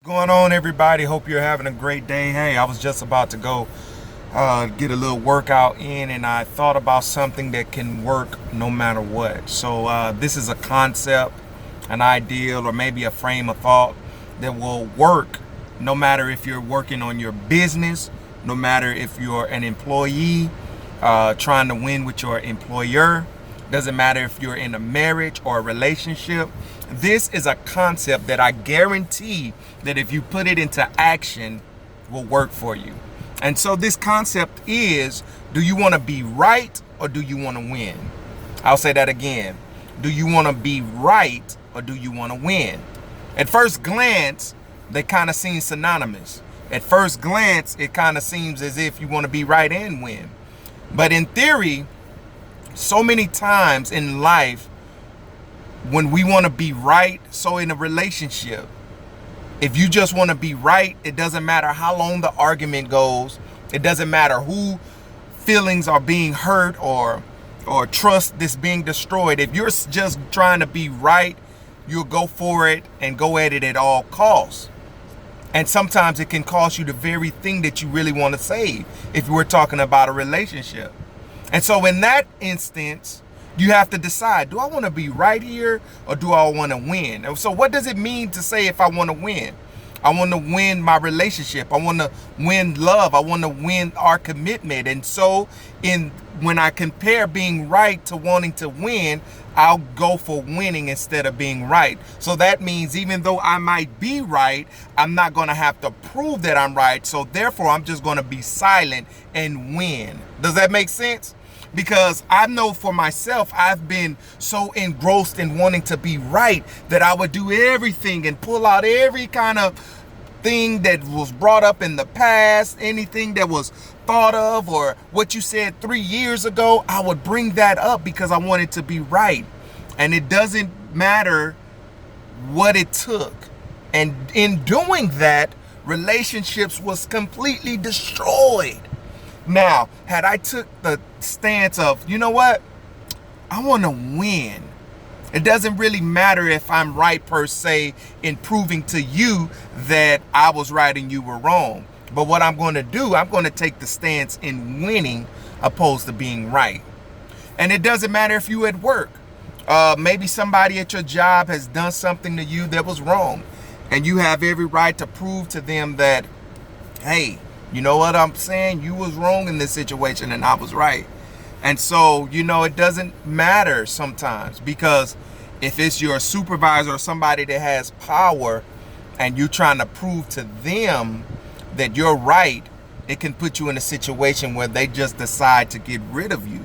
Going on, everybody? Hope you're having a great day. Hey, I was just about to go get a little workout in, and I thought about something that can work no matter what. So this is a concept, an ideal, or maybe a frame of thought that will work no matter if you're working on your business, no matter if you're an employee trying to win with your employer. Doesn't matter if you're in a marriage or a relationship. This is a concept that I guarantee that if you put it into action will work for you. And so this concept is, do you want to be right or do you want to win? I'll say that again. Do you want to be right or do you want to win? At first glance, they kind of seem synonymous. At first glance, it kind of seems as if you want to be right and win. But in theory, so many times in life, when we want to be right, so in a relationship, if you just want to be right, it doesn't matter how long the argument goes. It doesn't matter who feelings are being hurt or trust that's being destroyed. If you're just trying to be right, you'll go for it and go at it at all costs. And sometimes it can cost you the very thing that you really want to save if we're talking about a relationship. And so in that instance, you have to decide, do I want to be right here or do I want to win? And so what does it mean to say if I want to win? I want to win my relationship. I want to win love. I want to win our commitment. And so when I compare being right to wanting to win, I'll go for winning instead of being right. So that means even though I might be right, I'm not going to have to prove that I'm right. So therefore, I'm just going to be silent and win. Does that make sense? Because I know for myself, I've been so engrossed in wanting to be right that I would do everything and pull out every kind of thing that was brought up in the past, anything that was thought of or what you said 3 years ago, I would bring that up because I wanted to be right. And it doesn't matter what it took. And in doing that, relationships was completely destroyed. Now, had I took the stance of, you know what, I want to win. It doesn't really matter if I'm right per se in proving to you that I was right and you were wrong. But what I'm going to do, I'm going to take the stance in winning opposed to being right. And it doesn't matter if you at work. Maybe somebody at your job has done something to you that was wrong. And you have every right to prove to them that, hey, you know what I'm saying? You was wrong in this situation and I was right. And so, it doesn't matter sometimes, because if it's your supervisor or somebody that has power and you're trying to prove to them that you're right, it can put you in a situation where they just decide to get rid of you,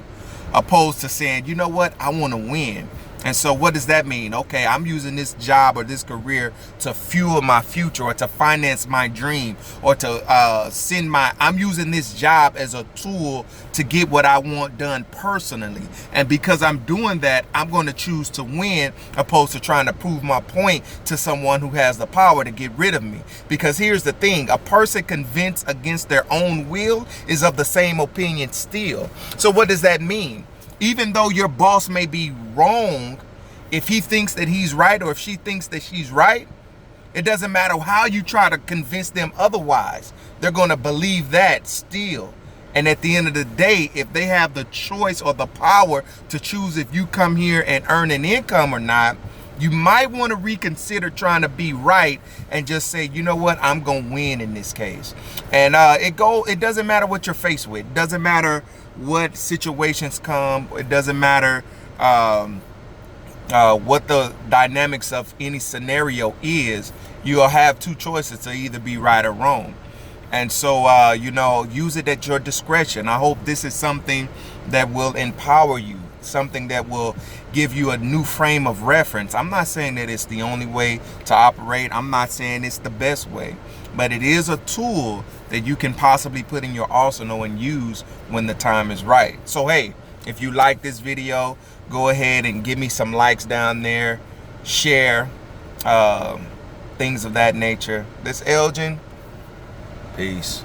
opposed to saying, you know what, I want to win. And so what does that mean? Okay, I'm using this job or this career to fuel my future or to finance my dream or to I'm using this job as a tool to get what I want done personally. And because I'm doing that, I'm going to choose to win opposed to trying to prove my point to someone who has the power to get rid of me. Because here's the thing, a person convinced against their own will is of the same opinion still. So what does that mean? Even though your boss may be wrong, if he thinks that he's right or if she thinks that she's right, it doesn't matter how you try to convince them otherwise. They're going to believe that still. And at the end of the day, if they have the choice or the power to choose if you come here and earn an income or not, you might want to reconsider trying to be right and just say, you know what, I'm going to win in this case. And it doesn't matter what you're faced with. It doesn't matter what situations come. It doesn't matter what the dynamics of any scenario is. You'll have two choices to either be right or wrong. And so, use it at your discretion. I hope this is something that will empower you, something that will give you a new frame of reference. I'm not saying that it's the only way to operate. I'm not saying it's the best way, but it is a tool that you can possibly put in your arsenal and use when the time is right. So, hey, if you like this video, go ahead and give me some likes down there, share, things of that nature. This Elgin, peace.